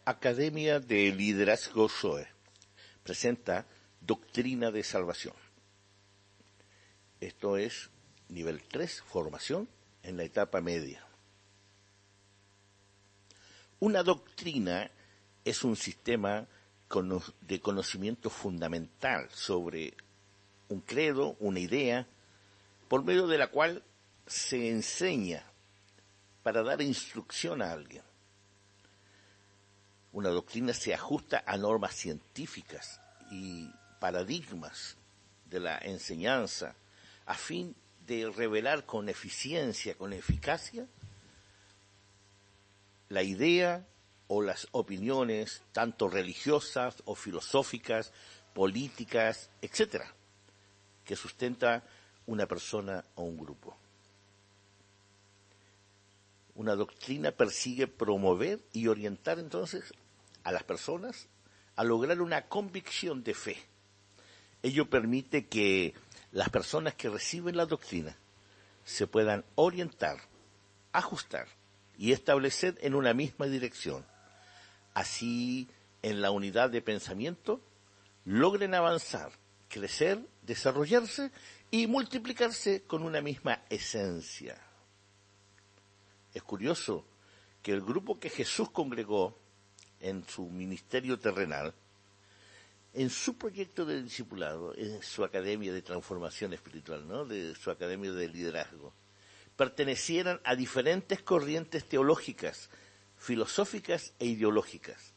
Academia de Liderazgo SOE presenta Doctrina de Salvación. Esto es nivel 3, formación en la etapa media. Una doctrina es un sistema de conocimiento fundamental sobre un credo, una idea, por medio de la cual se enseña para dar instrucción a alguien. Una doctrina se ajusta a normas científicas y paradigmas de la enseñanza a fin de revelar con eficiencia, con eficacia, la idea o las opiniones, tanto religiosas o filosóficas, políticas, etcétera, que sustenta una persona o un grupo. Una doctrina persigue promover y orientar entonces a las personas a lograr una convicción de fe. Ello permite que las personas que reciben la doctrina se puedan orientar, ajustar y establecer en una misma dirección. Así, en la unidad de pensamiento, logren avanzar, crecer, desarrollarse y multiplicarse con una misma esencia. Es curioso que el grupo que Jesús congregó en su ministerio terrenal, en su proyecto de discipulado, en su academia de transformación espiritual, ¿no?, de su academia de liderazgo, pertenecieran a diferentes corrientes teológicas, filosóficas e ideológicas.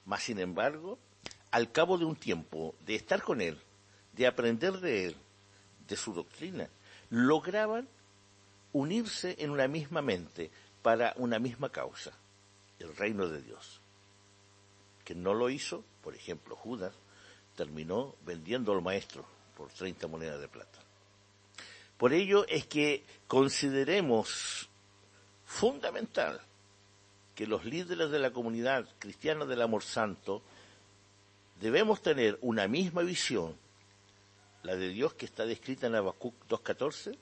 Mas, sin embargo, al cabo de un tiempo de estar con él, de aprender de él, de su doctrina, lograban unirse en una misma mente para una misma causa, el reino de Dios. Que no lo hizo, por ejemplo, Judas terminó vendiendo al maestro por 30 monedas de plata. Por ello es que consideremos fundamental que los líderes de la comunidad cristiana del amor santo debemos tener una misma visión, la de Dios que está descrita en Habacuc 2:14,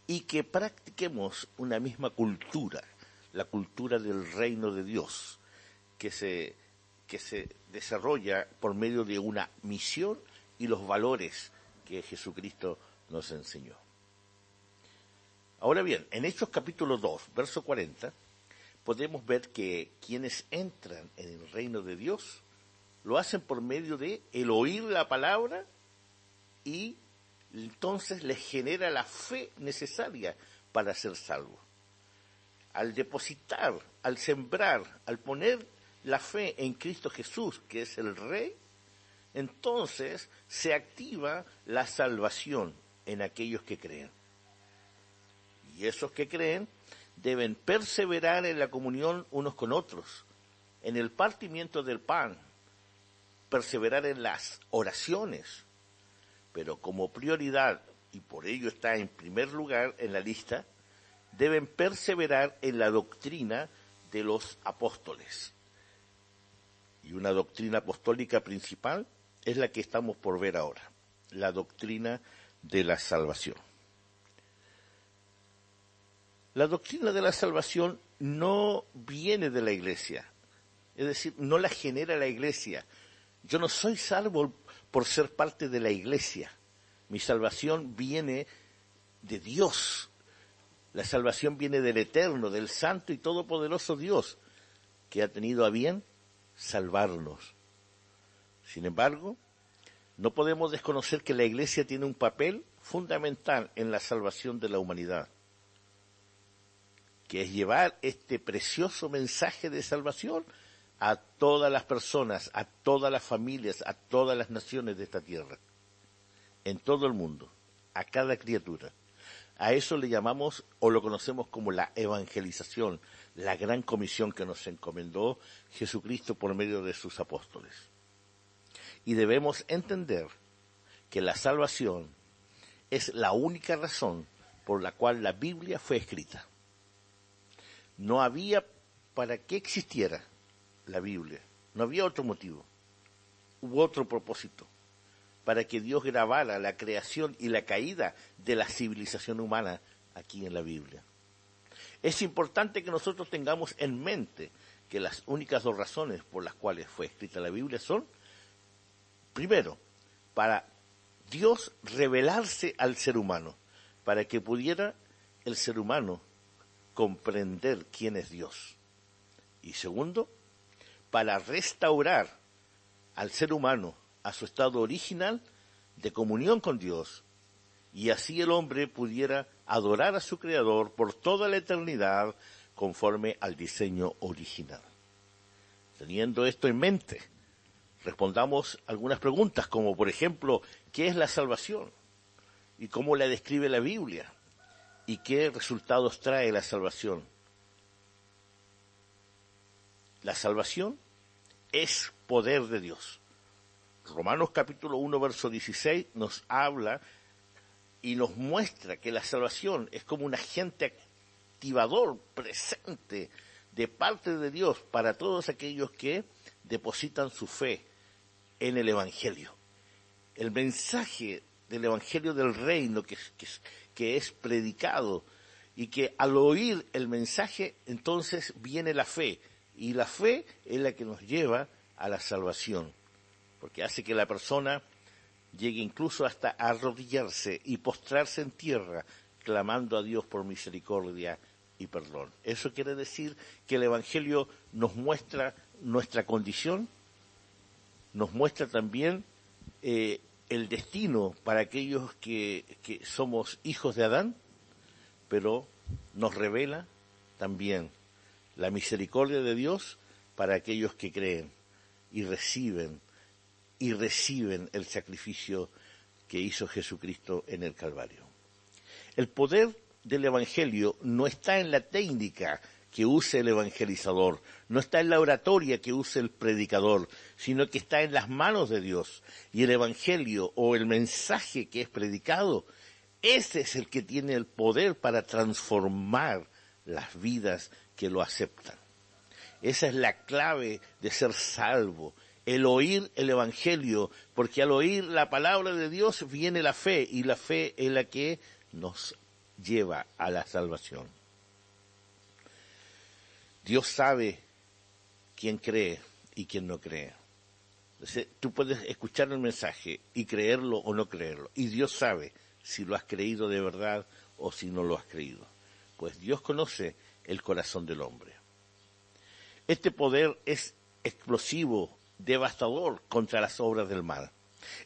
y que practiquemos una misma cultura, la cultura del reino de Dios, que se desarrolla por medio de una misión y los valores que Jesucristo nos enseñó. Ahora bien, en Hechos capítulo 2, verso 40, podemos ver que quienes entran en el reino de Dios lo hacen por medio de el oír la palabra y entonces les genera la fe necesaria para ser salvos. Al depositar, al sembrar, al poner la fe en Cristo Jesús, que es el Rey, entonces se activa la salvación en aquellos que creen. Y esos que creen deben perseverar en la comunión unos con otros, en el partimiento del pan, perseverar en las oraciones, pero como prioridad, y por ello está en primer lugar en la lista, deben perseverar en la doctrina de los apóstoles. Y una doctrina apostólica principal es la que estamos por ver ahora, la doctrina de la salvación. La doctrina de la salvación no viene de la Iglesia, es decir, no la genera la Iglesia. Yo no soy salvo por ser parte de la Iglesia. Mi salvación viene de Dios. La salvación viene del Eterno, del Santo y Todopoderoso Dios, que ha tenido a bien salvarnos. Sin embargo, no podemos desconocer que la Iglesia tiene un papel fundamental en la salvación de la humanidad, que es llevar este precioso mensaje de salvación a todas las personas, a todas las familias, a todas las naciones de esta tierra, en todo el mundo, a cada criatura. A eso le llamamos o lo conocemos como la evangelización, la gran comisión que nos encomendó Jesucristo por medio de sus apóstoles. Y debemos entender que la salvación es la única razón por la cual la Biblia fue escrita. No había para qué existiera la Biblia, no había otro motivo, hubo otro propósito, para que Dios grabara la creación y la caída de la civilización humana aquí en la Biblia. Es importante que nosotros tengamos en mente que las únicas dos razones por las cuales fue escrita la Biblia son, primero, para Dios revelarse al ser humano, para que pudiera el ser humano comprender quién es Dios. Y segundo, para restaurar al ser humano a su estado original de comunión con Dios, y así el hombre pudiera adorar a su Creador por toda la eternidad conforme al diseño original. Teniendo esto en mente, respondamos algunas preguntas, como por ejemplo, ¿qué es la salvación? ¿Y cómo la describe la Biblia? ¿Y qué resultados trae la salvación? La salvación es poder de Dios. Romanos capítulo 1, verso 16 nos habla y nos muestra que la salvación es como un agente activador presente de parte de Dios para todos aquellos que depositan su fe en el Evangelio. El mensaje del Evangelio del Reino que es predicado, y que al oír el mensaje entonces viene la fe, y la fe es la que nos lleva a la salvación, porque hace que la persona llegue incluso hasta arrodillarse y postrarse en tierra, clamando a Dios por misericordia y perdón. Eso quiere decir que el Evangelio nos muestra nuestra condición, nos muestra también el destino para aquellos que somos hijos de Adán, pero nos revela también la misericordia de Dios para aquellos que creen y reciben el sacrificio que hizo Jesucristo en el Calvario. El poder del Evangelio no está en la técnica que use el evangelizador, no está en la oratoria que use el predicador, sino que está en las manos de Dios. Y el Evangelio o el mensaje que es predicado, ese es el que tiene el poder para transformar las vidas que lo aceptan. Esa es la clave de ser salvo, el oír el Evangelio, porque al oír la palabra de Dios viene la fe, y la fe es la que nos lleva a la salvación. Dios sabe quién cree y quién no cree. Entonces, tú puedes escuchar el mensaje y creerlo o no creerlo, y Dios sabe si lo has creído de verdad o si no lo has creído, pues Dios conoce el corazón del hombre. Este poder es explosivo, devastador contra las obras del mal.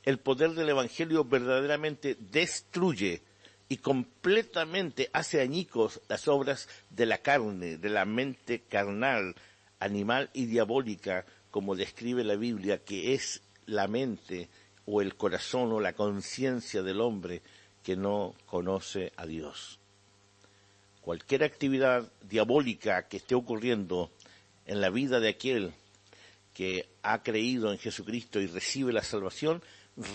El poder del Evangelio verdaderamente destruye y completamente hace añicos las obras de la carne, de la mente carnal, animal y diabólica, como describe la Biblia, que es la mente o el corazón o la conciencia del hombre que no conoce a Dios. Cualquier actividad diabólica que esté ocurriendo en la vida de aquel que ha creído en Jesucristo y recibe la salvación,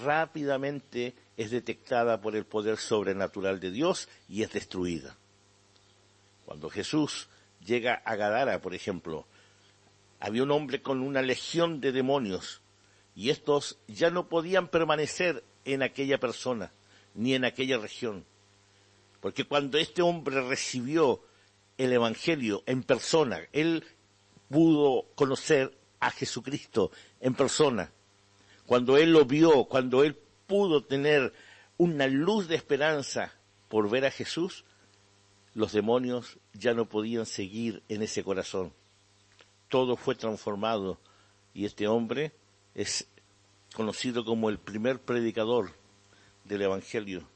rápidamente es detectada por el poder sobrenatural de Dios y es destruida. Cuando Jesús llega a Gadara, por ejemplo, había un hombre con una legión de demonios, y estos ya no podían permanecer en aquella persona, ni en aquella región. Porque cuando este hombre recibió el Evangelio en persona, él pudo conocer a Jesucristo en persona. Cuando él lo vio, cuando él pudo tener una luz de esperanza por ver a Jesús, los demonios ya no podían seguir en ese corazón. Todo fue transformado, y este hombre es conocido como el primer predicador del Evangelio,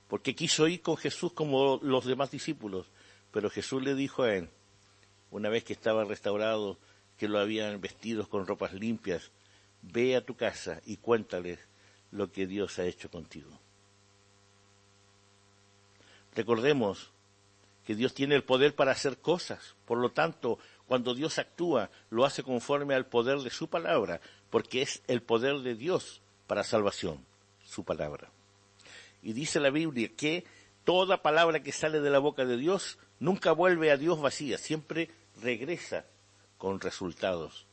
porque quiso ir con Jesús como los demás discípulos, pero Jesús le dijo a él, una vez que estaba restaurado, que lo habían vestido con ropas limpias, ve a tu casa y cuéntales lo que Dios ha hecho contigo. Recordemos que Dios tiene el poder para hacer cosas, por lo tanto, cuando Dios actúa, lo hace conforme al poder de su palabra, porque es el poder de Dios para salvación, su palabra. Y dice la Biblia que toda palabra que sale de la boca de Dios nunca vuelve a Dios vacía, siempre regresa con resultados.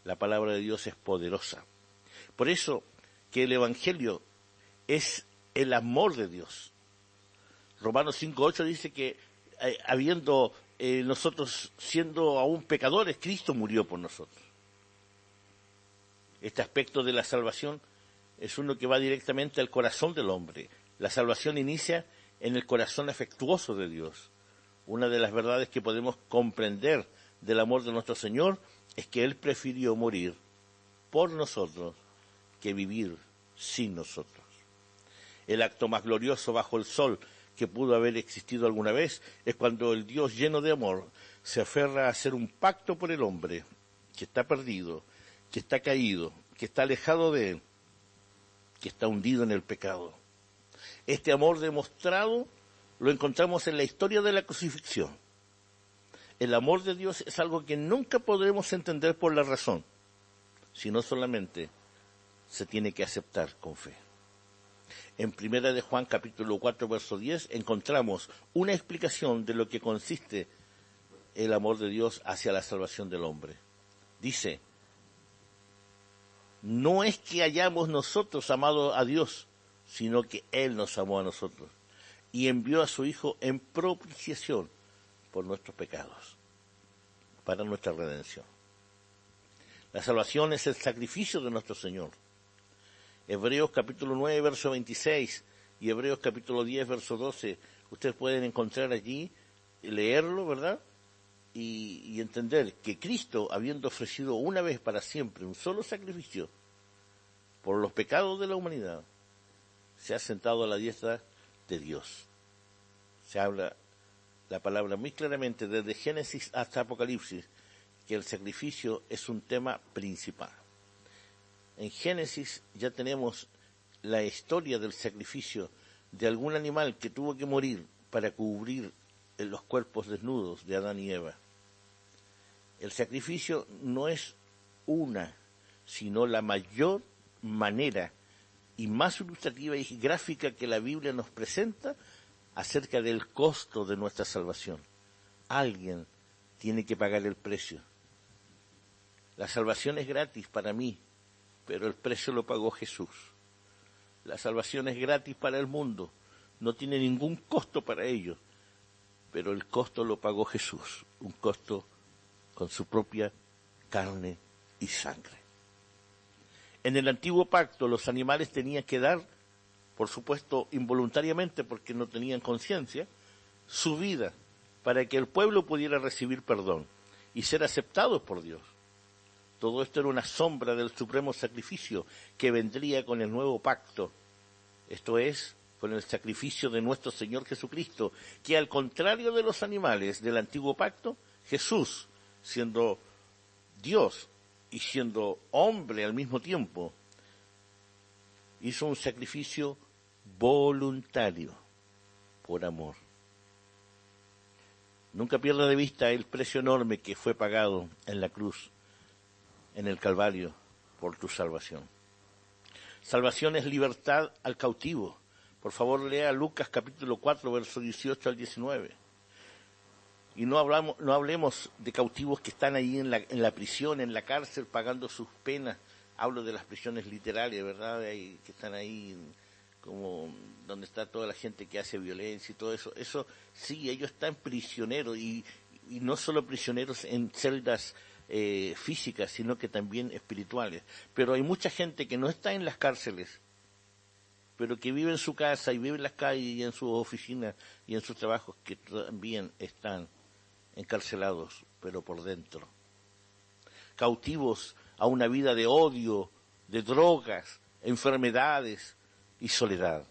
La palabra de Dios es poderosa. Por eso que el Evangelio es el amor de Dios. Romanos 5:8 dice que habiendo nosotros siendo aún pecadores, Cristo murió por nosotros. Este aspecto de la salvación es uno que va directamente al corazón del hombre. La salvación inicia en el corazón afectuoso de Dios. Una de las verdades que podemos comprender del amor de nuestro Señor es que Él prefirió morir por nosotros que vivir sin nosotros. El acto más glorioso bajo el sol que pudo haber existido alguna vez es cuando el Dios lleno de amor se aferra a hacer un pacto por el hombre que está perdido, que está caído, que está alejado de Él, que está hundido en el pecado. Este amor demostrado lo encontramos en la historia de la crucifixión. El amor de Dios es algo que nunca podremos entender por la razón, sino solamente se tiene que aceptar con fe. En 1 de Juan capítulo 4 verso 10 encontramos una explicación de lo que consiste el amor de Dios hacia la salvación del hombre. Dice: no es que hayamos nosotros amado a Dios, sino que Él nos amó a nosotros y envió a su Hijo en propiciación por nuestros pecados, para nuestra redención. La salvación es el sacrificio de nuestro Señor. Hebreos capítulo 9, verso 26 y Hebreos capítulo 10, verso 12, ustedes pueden encontrar allí, leerlo, ¿verdad? Y entender que Cristo, habiendo ofrecido una vez para siempre un solo sacrificio por los pecados de la humanidad, se ha sentado a la diestra de Dios. Se habla la palabra muy claramente desde Génesis hasta Apocalipsis, que el sacrificio es un tema principal. En Génesis ya tenemos la historia del sacrificio de algún animal que tuvo que morir para cubrir los cuerpos desnudos de Adán y Eva. El sacrificio no es una, sino la mayor manera y más ilustrativa y gráfica que la Biblia nos presenta acerca del costo de nuestra salvación. Alguien tiene que pagar el precio. La salvación es gratis para mí, pero el precio lo pagó Jesús. La salvación es gratis para el mundo, no tiene ningún costo para ellos, pero el costo lo pagó Jesús, un costo con su propia carne y sangre. En el antiguo pacto los animales tenían que dar, por supuesto involuntariamente porque no tenían conciencia, su vida para que el pueblo pudiera recibir perdón y ser aceptados por Dios. Todo esto era una sombra del supremo sacrificio que vendría con el nuevo pacto, esto es, con el sacrificio de nuestro Señor Jesucristo, que al contrario de los animales del antiguo pacto, Jesús, siendo Dios y siendo hombre al mismo tiempo, hizo un sacrificio voluntario por amor. Nunca pierda de vista el precio enorme que fue pagado en la cruz, en el Calvario, por tu salvación. Salvación es libertad al cautivo. Por favor, lea Lucas capítulo 4, versos 18 al 19. Y no hablemos de cautivos que están ahí en la prisión, en la cárcel, pagando sus penas. Hablo de las prisiones literarias, ¿verdad? Que están ahí como donde está toda la gente que hace violencia y todo eso. Eso sí, ellos están prisioneros y no solo prisioneros en celdas físicas, sino que también espirituales. Pero hay mucha gente que no está en las cárceles, pero que vive en su casa y vive en las calles y en sus oficinas y en sus trabajos, que también están encarcelados, pero por dentro. Cautivos a una vida de odio, de drogas, enfermedades y soledad.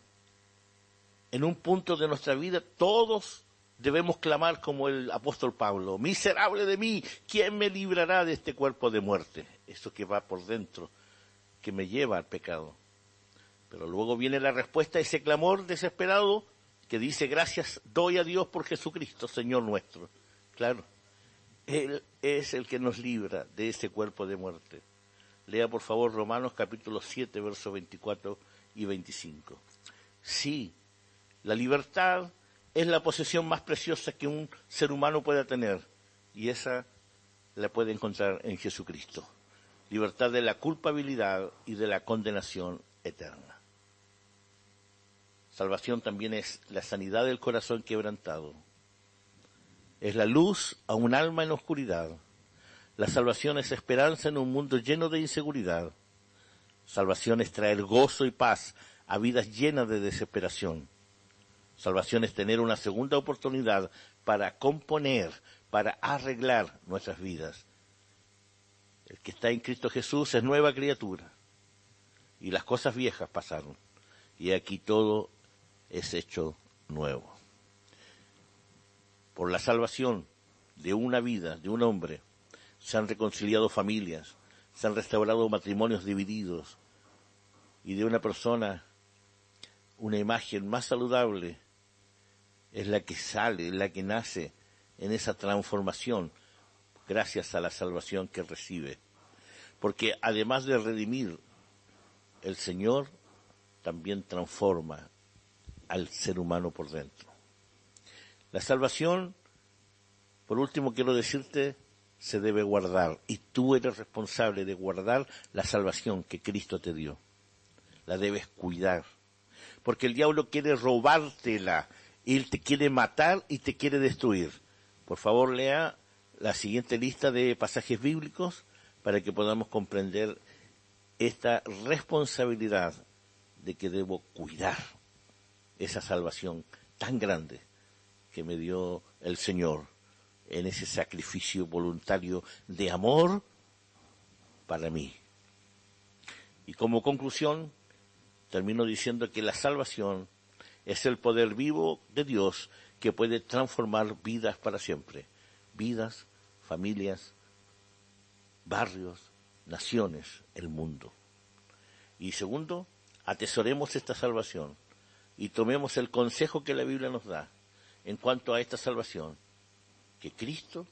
En un punto de nuestra vida todos debemos clamar como el apóstol Pablo: miserable de mí, ¿quién me librará de este cuerpo de muerte? Eso que va por dentro, que me lleva al pecado. Pero luego viene la respuesta a ese clamor desesperado que dice: gracias doy a Dios por Jesucristo, Señor nuestro. Claro, Él es el que nos libra de ese cuerpo de muerte. Lea por favor Romanos capítulo 7, versos 24 y 25. Sí, la libertad es la posesión más preciosa que un ser humano pueda tener, y esa la puede encontrar en Jesucristo. Libertad de la culpabilidad y de la condenación eterna. Salvación también es la sanidad del corazón quebrantado. Es la luz a un alma en oscuridad. La salvación es esperanza en un mundo lleno de inseguridad. Salvación es traer gozo y paz a vidas llenas de desesperación. Salvación es tener una segunda oportunidad para componer, para arreglar nuestras vidas. El que está en Cristo Jesús es nueva criatura. Y las cosas viejas pasaron. Y aquí todo es hecho nuevo. Por la salvación de una vida, de un hombre, se han reconciliado familias, se han restaurado matrimonios divididos, y de una persona, una imagen más saludable es la que sale, la que nace en esa transformación, gracias a la salvación que recibe. Porque además de redimir, el Señor también transforma al ser humano por dentro. La salvación, por último quiero decirte, se debe guardar, y tú eres responsable de guardar la salvación que Cristo te dio. La debes cuidar, porque el diablo quiere robártela, él te quiere matar y te quiere destruir. Por favor, lea la siguiente lista de pasajes bíblicos para que podamos comprender esta responsabilidad de que debo cuidar esa salvación tan grande que me dio el Señor en ese sacrificio voluntario de amor para mí. Y como conclusión, termino diciendo que la salvación es el poder vivo de Dios que puede transformar vidas para siempre. Vidas, familias, barrios, naciones, el mundo. Y segundo, atesoremos esta salvación y tomemos el consejo que la Biblia nos da en cuanto a esta salvación, que Cristo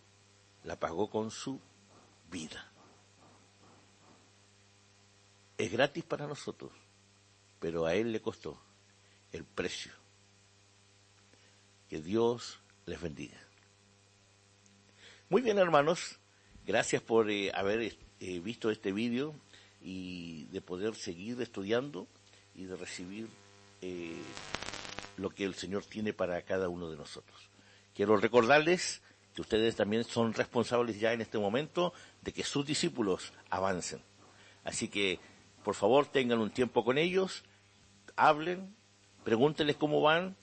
la pagó con su vida. Es gratis para nosotros, pero a Él le costó el precio. Que Dios les bendiga. Muy bien, hermanos, gracias por haber visto este vídeo y de poder seguir estudiando y de recibir lo que el Señor tiene para cada uno de nosotros. Quiero recordarles que ustedes también son responsables ya en este momento de que sus discípulos avancen. Así que, por favor, tengan un tiempo con ellos, hablen, pregúntenles cómo van,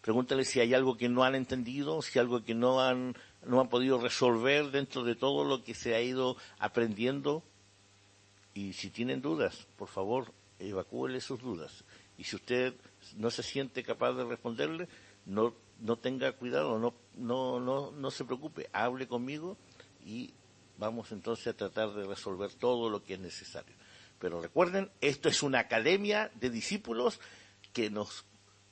pregúntenles si hay algo que no han entendido, si hay algo que no han podido resolver dentro de todo lo que se ha ido aprendiendo. Y si tienen dudas, por favor, evacúenle sus dudas. Y si usted no se siente capaz de responderle, no tenga cuidado, no se preocupe, hable conmigo y vamos entonces a tratar de resolver todo lo que es necesario. Pero recuerden, esto es una academia de discípulos que nos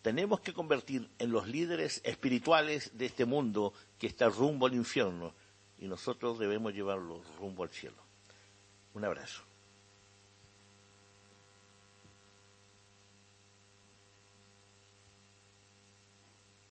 tenemos que convertir en los líderes espirituales de este mundo que está rumbo al infierno, y nosotros debemos llevarlo rumbo al cielo. Un abrazo.